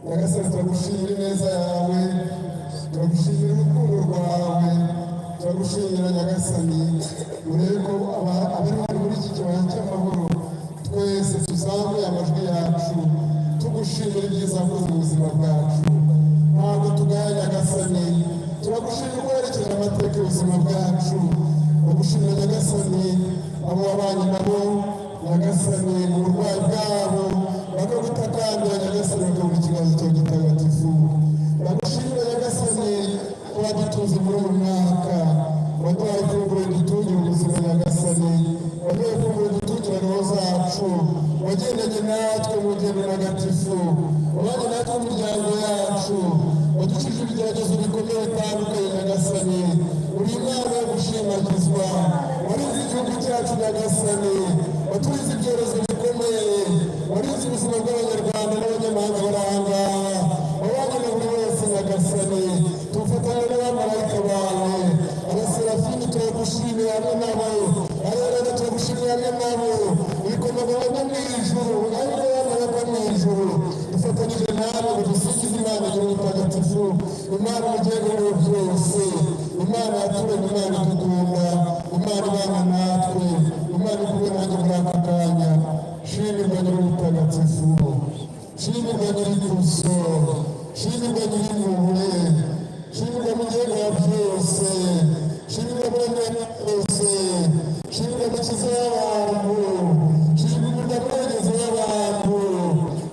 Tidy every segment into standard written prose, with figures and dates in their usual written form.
Nyagasani turagushimira ineza yawe, turagushimira urukundo rwawe, turagushimira Nyagasani urebe ko abari bari muri iki kibaya cy'amahoro twese tuzamuye amajwi yacu tugushimira ibyiza wakoze mu buzima bwacu. Ntabwo tugaya Nyagasani, turagushimira guherekeza amateka y'ubuzima bwacu, turagushimira Nyagasani abo wabanye nabo Nyagasani mu burwayi bwabo bakagutakambira Nyagasani bakabura ikibazo cyo gitagatifu. Turagushimira Nyagasani ko wadutunze muri uyu mwaka, waduhaye ifunguro ridutungira ubuzima Nyagasani, waduhaye ifunguro ridutungira roho zacu, wagendanye natwe mu rugendo ntagatifu, wabanye natwe mu miryango yacu, wadukijije ibigeragezo bikomeye bitandukanye Nyagasani. Uri Imana yo gushimagizwa, warinze igihugu cyacu Nyagasani, waturinze ibyorezo bikomeye, warinze ubuzima bw'abanyarwanda n'abanyamahanga bari aha ngaha, wabanye na buri wese Nyagasani. Tufatanya n'abamarayika bawe, abaserafini turagushimira hamwe nabo, abarera turagushimira hamwe nabo, ibikomangoma byo mu ijuru ariko abana bo mu ijuru dufatanyije nawe ngo dusingize Imana nyir'ubutagatifu, Imana umugenga byose, Imana yaturemye, Imana idukunda, Imana ibana natwe, Imana ikuwe nanjye muri aka kanya. Shimirwa nyir'ubutagatifu, shimirwa nyir'ikuzo, shimirwa nyir'impuhwe, shimirwa mugenga wa byose, shimirwa muremyi wa byose, shimirwa mukiza w'abantu, shimirwa murengezi w'abantu,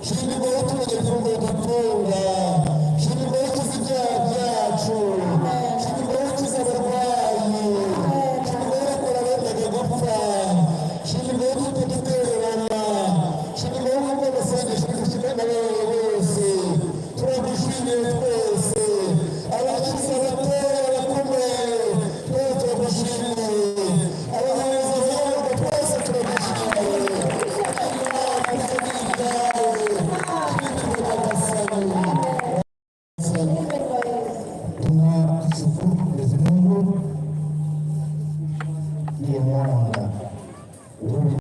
shimirwa watumye ifunguro dutunga, shimirwa wakiza ibyaha byacu, shimirwa wakiza abarwayi, shimirwa wakora abendaga gupfa, shimirwa watudutererana, shimirwa wumva amasengesho dushyira n'abawe bose. Turagushimiye twese, abakiza abatoya abakomeye twese turagushimiye, abahanzi b'abantu twese turagushimiye. Tuna kushukuru Mwenyezi Mungu ndiye mwanga.